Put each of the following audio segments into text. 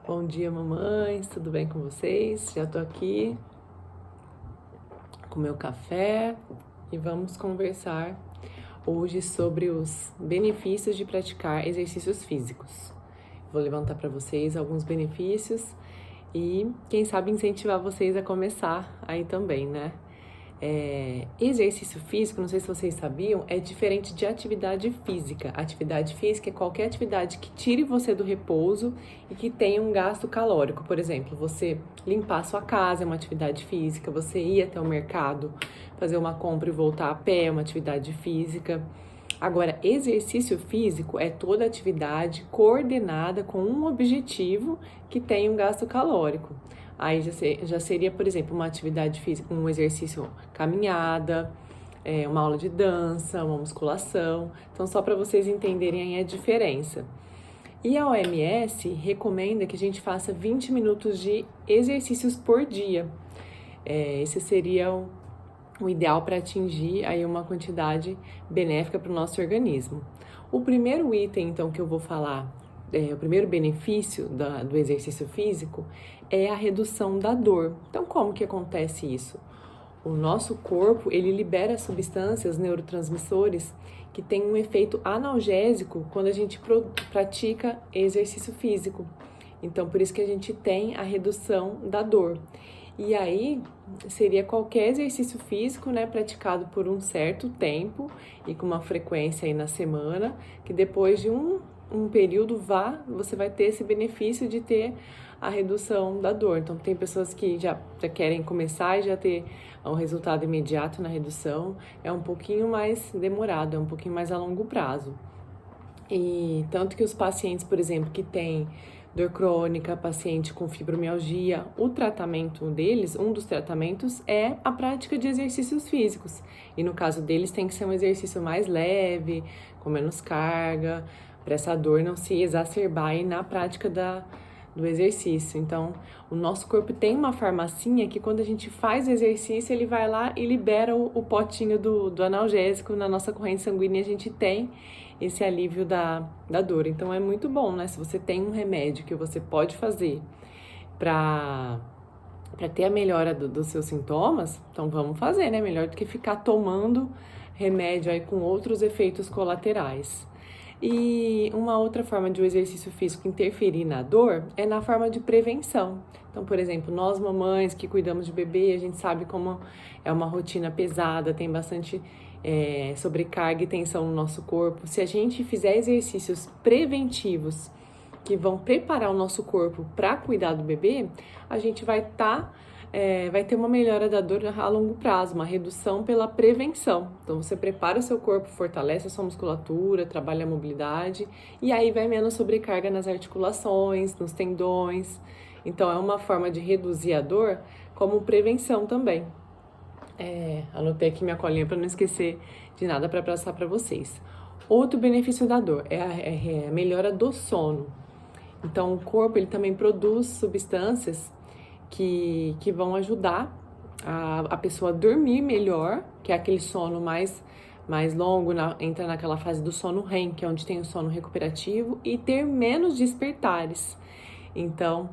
Bom dia, mamães, tudo bem com vocês? Já tô aqui com meu café e vamos conversar hoje sobre os benefícios de praticar exercícios físicos. Vou levantar para vocês alguns benefícios e, quem sabe, incentivar vocês a começar aí também, né? Exercício físico, não sei se vocês sabiam, é diferente de atividade física. Atividade física é qualquer atividade que tire você do repouso e que tenha um gasto calórico. Por exemplo, você limpar a sua casa é uma atividade física, você ir até o mercado, fazer uma compra e voltar a pé é uma atividade física. Agora, exercício físico é toda atividade coordenada com um objetivo que tem um gasto calórico. Aí já seria, por exemplo, uma atividade física, um exercício caminhada, uma aula de dança, uma musculação. Então, só para vocês entenderem aí a diferença. E a OMS recomenda que a gente faça 20 minutos de exercícios por dia. Esse seria o ideal para atingir aí uma quantidade benéfica para o nosso organismo. O primeiro item, então, que eu vou falar, o primeiro benefício do exercício físico é a redução da dor. Então, como que acontece isso? O nosso corpo, ele libera substâncias, neurotransmissores, que têm um efeito analgésico quando a gente pratica exercício físico. Então, por isso que a gente tem a redução da dor. E aí, seria qualquer exercício físico, né, praticado por um certo tempo e com uma frequência aí na semana, que depois de um período você vai ter esse benefício de ter a redução da dor. Então, tem pessoas que já querem começar e já ter um resultado imediato na redução. É um pouquinho mais demorado, é um pouquinho mais a longo prazo. E tanto que os pacientes, por exemplo, que têm dor crônica, paciente com fibromialgia, o tratamento deles, um dos tratamentos é a prática de exercícios físicos. E no caso deles tem que ser um exercício mais leve, com menos carga, para essa dor não se exacerbar aí na prática do exercício. Então, o nosso corpo tem uma farmacinha que quando a gente faz o exercício, ele vai lá e libera o potinho do analgésico na nossa corrente sanguínea e a gente tem esse alívio da dor. Então, é muito bom, né? Se você tem um remédio que você pode fazer para ter a melhora dos seus sintomas, então vamos fazer, né? Melhor do que ficar tomando remédio aí com outros efeitos colaterais. E uma outra forma de o exercício físico interferir na dor é na forma de prevenção. Então, por exemplo, nós mamães que cuidamos de bebê, a gente sabe como é uma rotina pesada, tem bastante sobrecarga e tensão no nosso corpo. Se a gente fizer exercícios preventivos que vão preparar o nosso corpo para cuidar do bebê, a gente vai ter uma melhora da dor a longo prazo, uma redução pela prevenção. Então, você prepara o seu corpo, fortalece a sua musculatura, trabalha a mobilidade e aí vai menos sobrecarga nas articulações, nos tendões. Então, é uma forma de reduzir a dor como prevenção também. Anotei aqui minha colinha para não esquecer de nada para passar para vocês. Outro benefício da dor é a melhora do sono. Então, o corpo ele também produz substâncias que vão ajudar a pessoa a dormir melhor, que é aquele sono mais longo, entra naquela fase do sono REM, que é onde tem o sono recuperativo, e ter menos despertares. Então,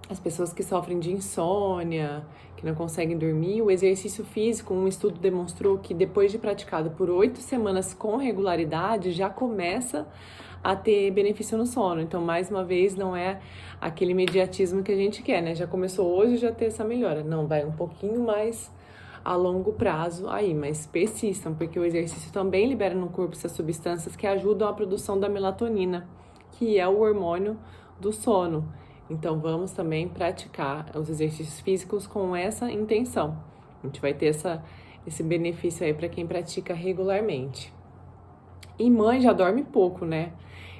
as pessoas que sofrem de insônia, que não conseguem dormir, o exercício físico, um estudo demonstrou que depois de praticado por 8 semanas com regularidade, já começa a ter benefício no sono. Então, mais uma vez, não é aquele imediatismo que a gente quer, né? Já começou hoje, já ter essa melhora. Não, vai um pouquinho mais a longo prazo aí, mas persistam, porque o exercício também libera no corpo essas substâncias que ajudam a produção da melatonina, que é o hormônio do sono. Então, vamos também praticar os exercícios físicos com essa intenção. A gente vai ter esse benefício aí para quem pratica regularmente. E mãe já dorme pouco, né?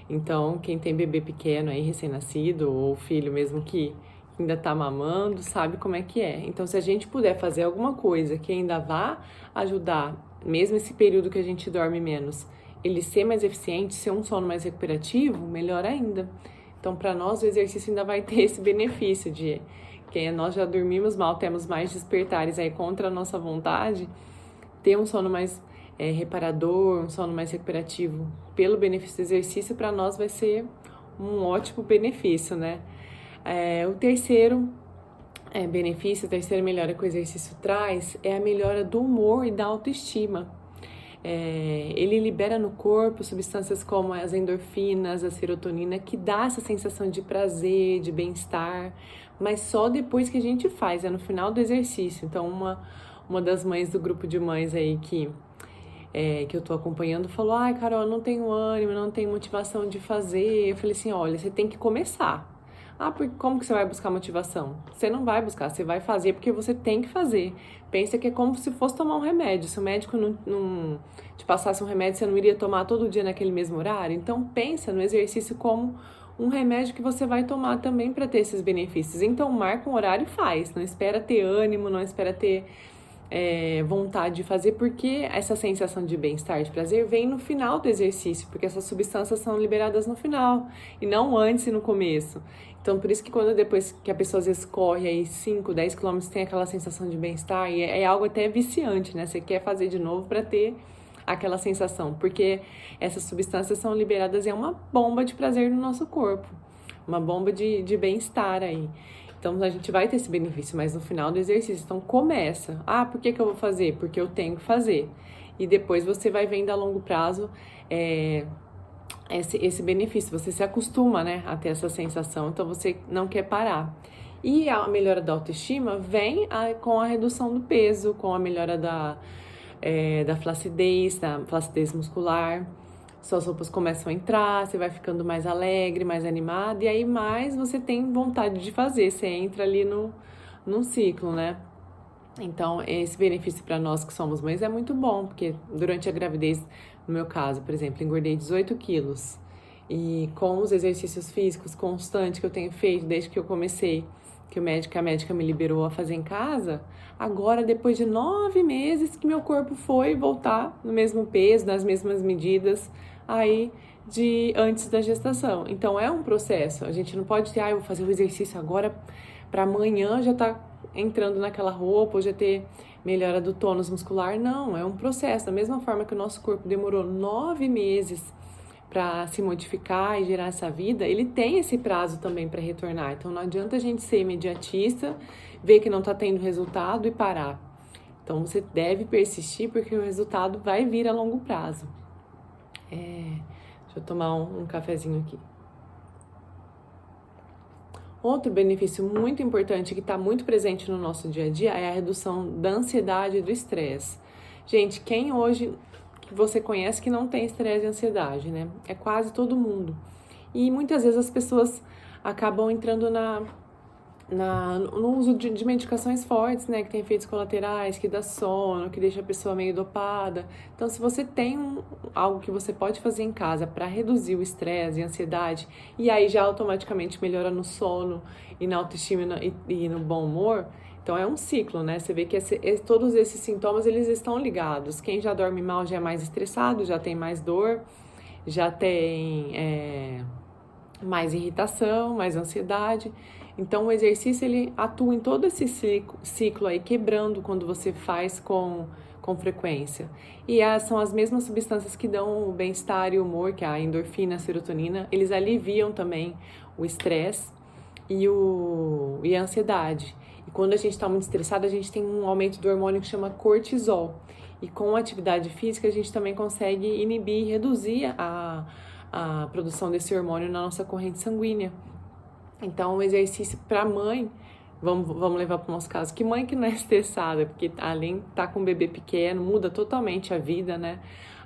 Então, quem tem bebê pequeno aí, recém-nascido, ou filho mesmo que ainda tá mamando, sabe como é que é. Então, se a gente puder fazer alguma coisa que ainda vá ajudar, mesmo esse período que a gente dorme menos, ele ser mais eficiente, ser um sono mais recuperativo, melhor ainda. Então, para nós, o exercício ainda vai ter esse benefício de que nós já dormimos mal, temos mais despertares aí contra a nossa vontade, ter um sono mais reparador, um sono mais recuperativo pelo benefício do exercício, para nós vai ser um ótimo benefício, né? O terceiro benefício, a terceira melhora que o exercício traz é a melhora do humor e da autoestima. Ele libera no corpo substâncias como as endorfinas, a serotonina, que dá essa sensação de prazer, de bem-estar, mas só depois que a gente faz, é no final do exercício. Então, uma das mães do grupo de mães aí que eu tô acompanhando falou: ai, Carol, não tenho ânimo, não tenho motivação de fazer. Eu falei assim: olha, você tem que começar. Como que você vai buscar motivação? Você não vai buscar, você vai fazer porque você tem que fazer. Pensa que é como se fosse tomar um remédio. Se o médico não te passasse um remédio, você não iria tomar todo dia naquele mesmo horário? Então, pensa no exercício como um remédio que você vai tomar também para ter esses benefícios. Então, marca um horário e faz. Não espera ter ânimo, não espera ter vontade de fazer, porque essa sensação de bem-estar, de prazer, vem no final do exercício, porque essas substâncias são liberadas no final, e não antes e no começo. Então, por isso que quando depois que a pessoa às vezes corre aí 5, 10 quilômetros, tem aquela sensação de bem-estar, e é algo até viciante, né? Você quer fazer de novo para ter aquela sensação, porque essas substâncias são liberadas e é uma bomba de prazer no nosso corpo, uma bomba de bem-estar aí. Então, a gente vai ter esse benefício, mas no final do exercício. Então, começa. Por que eu vou fazer? Porque eu tenho que fazer. E depois você vai vendo a longo prazo esse benefício. Você se acostuma, né, a ter essa sensação. Então, você não quer parar. E a melhora da autoestima vem com a redução do peso, com a melhora da flacidez muscular. Suas roupas começam a entrar, você vai ficando mais alegre, mais animada, e aí mais você tem vontade de fazer, você entra ali num ciclo, né? Então, esse benefício para nós que somos mães é muito bom, porque durante a gravidez, no meu caso, por exemplo, engordei 18 quilos, e com os exercícios físicos constantes que eu tenho feito desde que eu comecei, que a médica me liberou a fazer em casa, agora depois de 9 meses que meu corpo foi voltar no mesmo peso, nas mesmas medidas, aí de antes da gestação. Então é um processo, a gente não pode ter, eu vou fazer o exercício agora para amanhã já tá entrando naquela roupa, ou já ter melhora do tônus muscular. Não, é um processo, da mesma forma que o nosso corpo demorou 9 meses para se modificar e gerar essa vida, ele tem esse prazo também para retornar. Então não adianta a gente ser imediatista, ver que não está tendo resultado e parar. Então você deve persistir, porque o resultado vai vir a longo prazo. Deixa eu tomar um cafezinho aqui. Outro benefício muito importante que está muito presente no nosso dia a dia é a redução da ansiedade e do estresse. Gente, quem hoje que você conhece que não tem estresse e ansiedade, né? É quase todo mundo. E muitas vezes as pessoas acabam entrando no uso de medicações fortes, né? Que tem efeitos colaterais, que dá sono, que deixa a pessoa meio dopada. Então, se você tem algo que você pode fazer em casa para reduzir o estresse e a ansiedade, e aí já automaticamente melhora no sono e na autoestima e no bom humor, então é um ciclo, né? Você vê que todos esses sintomas, eles estão ligados. Quem já dorme mal já é mais estressado, já tem mais dor, já tem mais irritação, mais ansiedade. Então o exercício, ele atua em todo esse ciclo aí, quebrando quando você faz com frequência. E são as mesmas substâncias que dão o bem-estar e o humor, que é a endorfina, a serotonina, eles aliviam também o estresse e a ansiedade. E quando a gente está muito estressado, a gente tem um aumento do hormônio que chama cortisol. E com a atividade física, a gente também consegue inibir e reduzir a produção desse hormônio na nossa corrente sanguínea. Então, o exercício para mãe, vamos levar para o nosso caso, que mãe que não é estressada, porque além de estar com um bebê pequeno, muda totalmente a vida, né?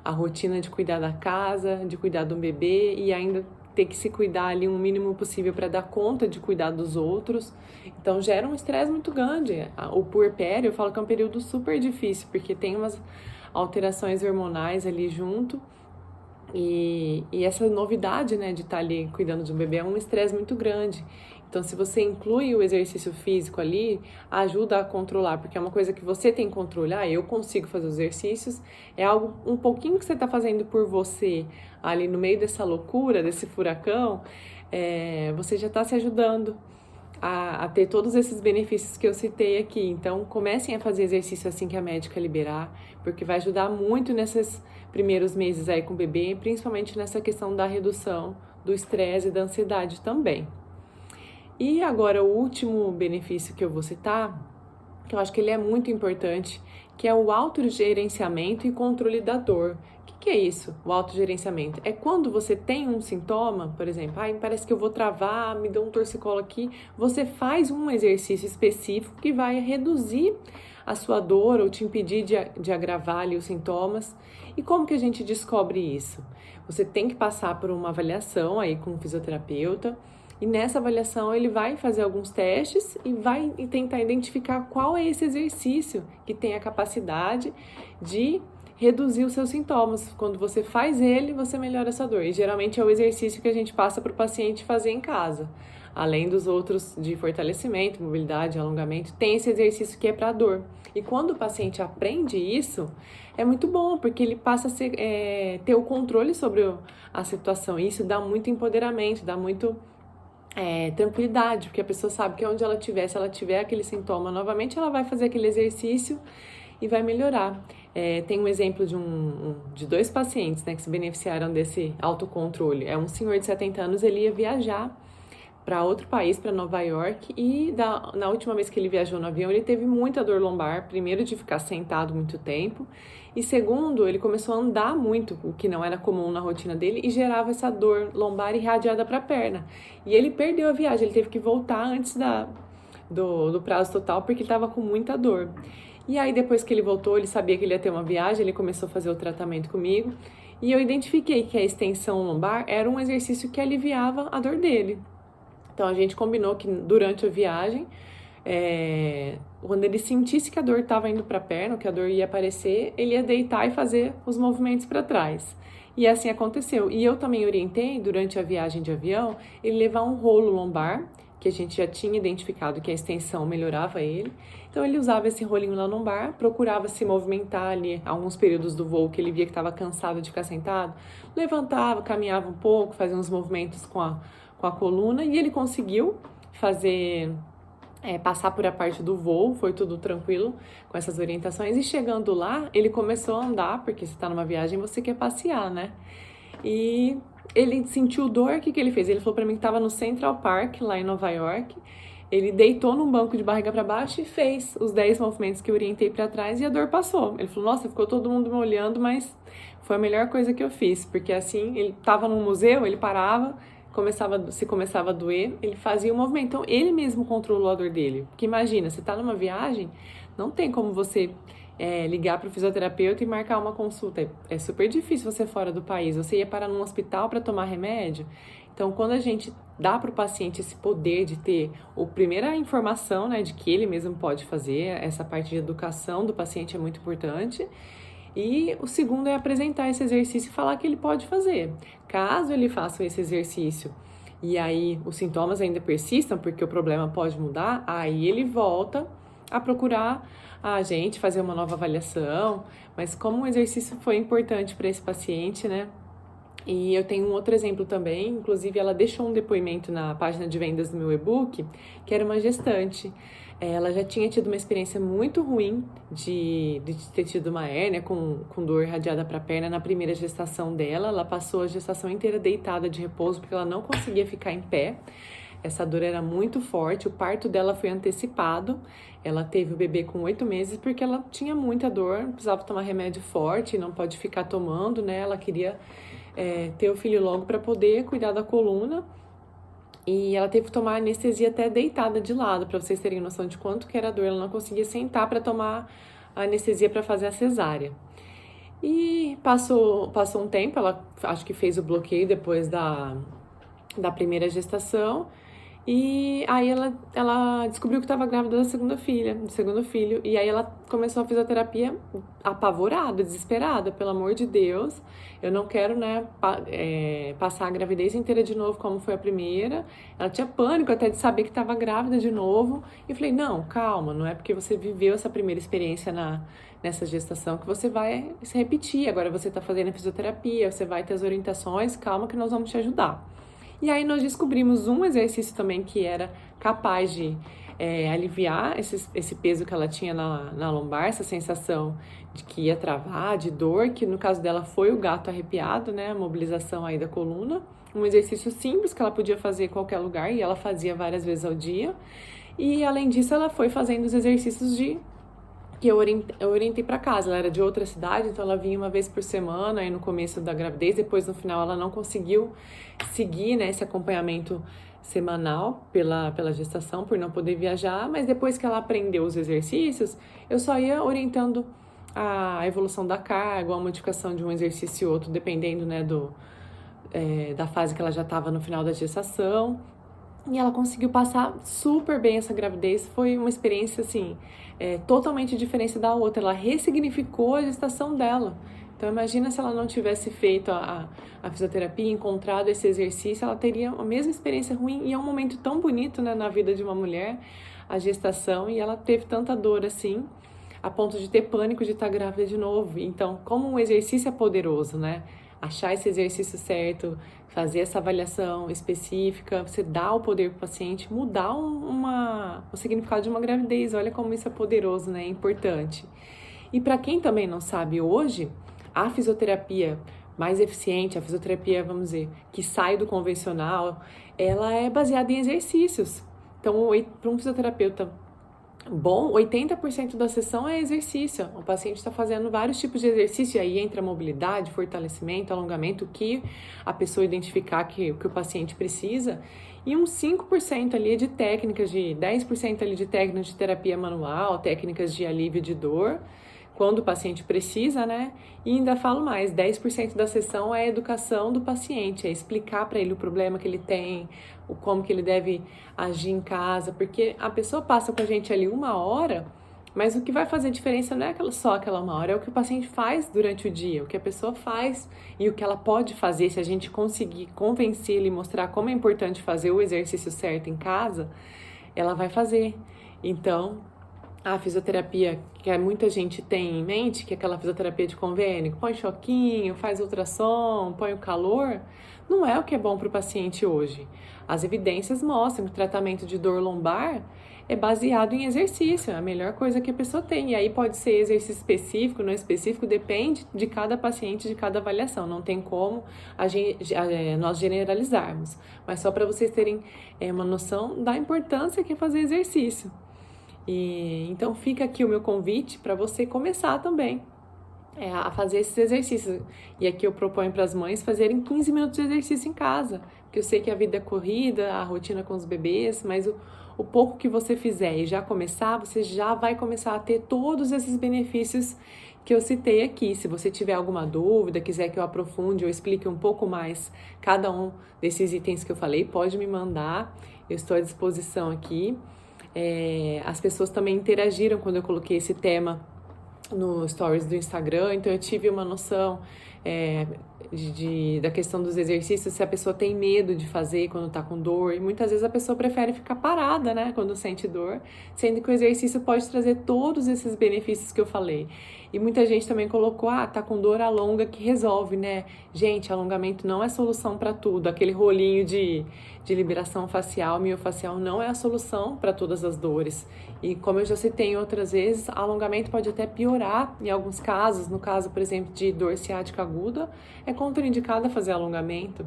A rotina de cuidar da casa, de cuidar do bebê e ainda ter que se cuidar ali o mínimo possível para dar conta de cuidar dos outros. Então, gera um estresse muito grande. O puerpério, eu falo que é um período super difícil, porque tem umas alterações hormonais ali junto. E essa novidade, né, de estar ali cuidando de um bebê é um estresse muito grande. Então, se você inclui o exercício físico ali, ajuda a controlar, porque é uma coisa que você tem controle. Eu consigo fazer os exercícios, é algo um pouquinho que você está fazendo por você, ali no meio dessa loucura, desse furacão, você já está se ajudando a ter todos esses benefícios que eu citei aqui. Então, comecem a fazer exercício assim que a médica liberar, porque vai ajudar muito nesses primeiros meses aí com o bebê, principalmente nessa questão da redução do estresse e da ansiedade também. E agora o último benefício que eu vou citar, que eu acho que ele é muito importante, que é o autogerenciamento e controle da dor. O que é isso, o autogerenciamento? É quando você tem um sintoma, por exemplo, parece que eu vou travar, me deu um torcicolo aqui, você faz um exercício específico que vai reduzir a sua dor ou te impedir de agravar ali os sintomas. E como que a gente descobre isso? Você tem que passar por uma avaliação aí com um fisioterapeuta, e nessa avaliação ele vai fazer alguns testes e vai tentar identificar qual é esse exercício que tem a capacidade de reduzir os seus sintomas. Quando você faz ele, você melhora essa dor. E geralmente é o exercício que a gente passa para o paciente fazer em casa. Além dos outros de fortalecimento, mobilidade, alongamento, tem esse exercício que é para dor. E quando o paciente aprende isso, é muito bom, porque ele passa a ter o controle sobre a situação. E isso dá muito empoderamento, dá muito tranquilidade, porque a pessoa sabe que onde ela estiver, se ela tiver aquele sintoma novamente, ela vai fazer aquele exercício e vai melhorar. Tem um exemplo de 2 pacientes, né, que se beneficiaram desse autocontrole. É um senhor de 70 anos, ele ia viajar para outro país, para Nova York, e na última vez que ele viajou no avião, ele teve muita dor lombar, primeiro de ficar sentado muito tempo, e segundo, ele começou a andar muito, o que não era comum na rotina dele, e gerava essa dor lombar irradiada para a perna. E ele perdeu a viagem, ele teve que voltar antes do prazo total, porque ele estava com muita dor. E aí, depois que ele voltou, ele sabia que ele ia ter uma viagem, ele começou a fazer o tratamento comigo, e eu identifiquei que a extensão lombar era um exercício que aliviava a dor dele. Então, a gente combinou que durante a viagem, quando ele sentisse que a dor estava indo para a perna, que a dor ia aparecer, ele ia deitar e fazer os movimentos para trás. E assim aconteceu. E eu também orientei, durante a viagem de avião, ele levar um rolo lombar, que a gente já tinha identificado que a extensão melhorava ele. Então, ele usava esse rolinho na lombar, procurava se movimentar ali, alguns períodos do voo que ele via que estava cansado de ficar sentado, levantava, caminhava um pouco, fazia uns movimentos com a coluna, e ele conseguiu fazer, passar por a parte do voo, foi tudo tranquilo com essas orientações, e chegando lá, ele começou a andar, porque você está numa viagem, você quer passear, né? E ele sentiu dor, o que ele fez? Ele falou para mim que estava no Central Park, lá em Nova York, ele deitou num banco de barriga para baixo e fez os 10 movimentos que eu orientei para trás e a dor passou. Ele falou, nossa, ficou todo mundo me olhando, mas foi a melhor coisa que eu fiz, porque assim, ele estava num museu, ele parava, se começava a doer, ele fazia o movimento. Então, ele mesmo controlou a dor dele. Porque imagina, você está numa viagem, não tem como você ligar para o fisioterapeuta e marcar uma consulta. É super difícil você fora do país. Você ia parar num hospital para tomar remédio. Então, quando a gente dá para o paciente esse poder de ter a primeira informação, né, de que ele mesmo pode fazer, essa parte de educação do paciente é muito importante. E o segundo é apresentar esse exercício e falar que ele pode fazer. Caso ele faça esse exercício e aí os sintomas ainda persistam, porque o problema pode mudar, aí ele volta a procurar a gente, fazer uma nova avaliação. Mas como o exercício foi importante para esse paciente, né? E eu tenho um outro exemplo também, inclusive ela deixou um depoimento na página de vendas do meu e-book, que era uma gestante. Ela já tinha tido uma experiência muito ruim de ter tido uma hérnia com dor irradiada para a perna na primeira gestação dela. Ela passou a gestação inteira deitada de repouso porque ela não conseguia ficar em pé. Essa dor era muito forte, o parto dela foi antecipado. Ela teve o bebê com 8 meses porque ela tinha muita dor, precisava tomar remédio forte, não pode ficar tomando, né? Ela queria ter o filho logo para poder cuidar da coluna. E ela teve que tomar anestesia até deitada de lado, para vocês terem noção de quanto que era a dor. Ela não conseguia sentar para tomar a anestesia para fazer a cesárea. E passou um tempo, ela acho que fez o bloqueio depois da primeira gestação. E aí ela descobriu que estava grávida do segundo filho. E aí ela começou a fisioterapia apavorada, desesperada, pelo amor de Deus. Eu não quero, né, passar a gravidez inteira de novo como foi a primeira. Ela tinha pânico até de saber que estava grávida de novo. E eu falei, não, calma, não é porque você viveu essa primeira experiência nessa gestação que você vai se repetir. Agora você está fazendo a fisioterapia, você vai ter as orientações, calma que nós vamos te ajudar. E aí nós descobrimos um exercício também que era capaz de aliviar esse peso que ela tinha na lombar, essa sensação de que ia travar, de dor, que no caso dela foi o gato arrepiado, né, a mobilização aí da coluna, um exercício simples que ela podia fazer em qualquer lugar e ela fazia várias vezes ao dia. E além disso, ela foi fazendo os exercícios que eu orientei para casa. Ela era de outra cidade, então ela vinha uma vez por semana, aí no começo da gravidez, depois no final ela não conseguiu seguir, né, esse acompanhamento semanal pela gestação, por não poder viajar, mas depois que ela aprendeu os exercícios, eu só ia orientando a evolução da carga, a modificação de um exercício e outro, dependendo, né, da fase que ela já estava no final da gestação. E ela conseguiu passar super bem essa gravidez. Foi uma experiência, assim, totalmente diferente da outra. Ela ressignificou a gestação dela. Então, imagina se ela não tivesse feito a fisioterapia, encontrado esse exercício, ela teria a mesma experiência ruim. E é um momento tão bonito, né, na vida de uma mulher, a gestação, e ela teve tanta dor assim, a ponto de ter pânico de estar grávida de novo. Então, como um exercício é poderoso, né? Achar esse exercício certo, fazer essa avaliação específica, você dá o poder para o paciente mudar o significado de uma gravidez. Olha como isso é poderoso, né? É importante. E para quem também não sabe hoje, a fisioterapia mais eficiente, a fisioterapia, vamos dizer, que sai do convencional, ela é baseada em exercícios. Então, para um fisioterapeuta bom, 80% da sessão é exercício. O paciente está fazendo vários tipos de exercício, e aí entra mobilidade, fortalecimento, alongamento, que a pessoa identificar que o paciente precisa, e uns 5% ali de técnicas, 10% ali de técnicas de terapia manual, técnicas de alívio de dor, quando o paciente precisa, né? E ainda falo mais, 10% da sessão é a educação do paciente, é explicar para ele o problema que ele tem, como que ele deve agir em casa, porque a pessoa passa com a gente ali 1 hora, mas o que vai fazer diferença não é só aquela 1 hora, é o que o paciente faz durante o dia, o que a pessoa faz e o que ela pode fazer. Se a gente conseguir convencer ele e mostrar como é importante fazer o exercício certo em casa, ela vai fazer. Então, a fisioterapia que muita gente tem em mente, que é aquela fisioterapia de convênio, que põe choquinho, faz ultrassom, põe o calor, não é o que é bom para o paciente hoje. As evidências mostram que o tratamento de dor lombar é baseado em exercício, é a melhor coisa que a pessoa tem. E aí pode ser exercício específico, não específico, depende de cada paciente, de cada avaliação. Não tem como nós generalizarmos. Mas só para vocês terem uma noção da importância que é fazer exercício. E então fica aqui o meu convite para você começar também a fazer esses exercícios. E aqui eu proponho para as mães fazerem 15 minutos de exercício em casa, porque eu sei que a vida é corrida, a rotina com os bebês, mas o pouco que você fizer e já começar, você já vai começar a ter todos esses benefícios que eu citei aqui. Se você tiver alguma dúvida, quiser que eu aprofunde ou explique um pouco mais cada um desses itens que eu falei, pode me mandar, eu estou à disposição aqui. As pessoas também interagiram quando eu coloquei esse tema no stories do Instagram, então eu tive uma noção da questão dos exercícios, se a pessoa tem medo de fazer quando tá com dor, e muitas vezes a pessoa prefere ficar parada, né, quando sente dor, sendo que o exercício pode trazer todos esses benefícios que eu falei. E muita gente também colocou, tá com dor, alonga que resolve, né? Gente, alongamento não é solução para tudo, aquele rolinho de liberação facial, miofacial, não é a solução para todas as dores. E como eu já citei outras vezes, alongamento pode até piorar em alguns casos. No caso, por exemplo, de dor ciática aguda, é contraindicado fazer alongamento.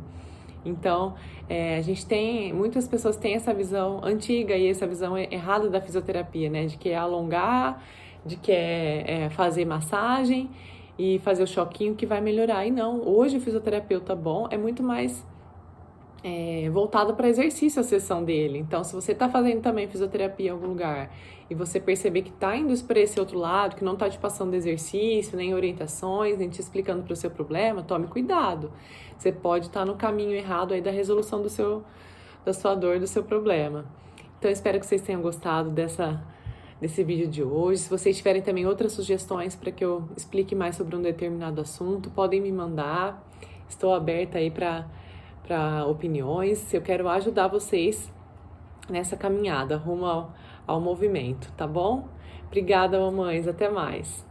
Então, muitas pessoas têm essa visão antiga e essa visão errada da fisioterapia, né? De que é alongar, de que é fazer massagem e fazer o choquinho que vai melhorar. E não, hoje o fisioterapeuta bom é muito mais voltado para exercício a sessão dele. Então, se você está fazendo também fisioterapia em algum lugar e você perceber que está indo para esse outro lado, que não está te passando exercício, nem orientações, nem te explicando para o seu problema, tome cuidado. Você pode estar no caminho errado aí da resolução da sua dor, do seu problema. Então, espero que vocês tenham gostado desse vídeo de hoje. Se vocês tiverem também outras sugestões para que eu explique mais sobre um determinado assunto, podem me mandar. Estou aberta aí para opiniões. Eu quero ajudar vocês nessa caminhada rumo ao movimento, tá bom? Obrigada, mamães. Até mais.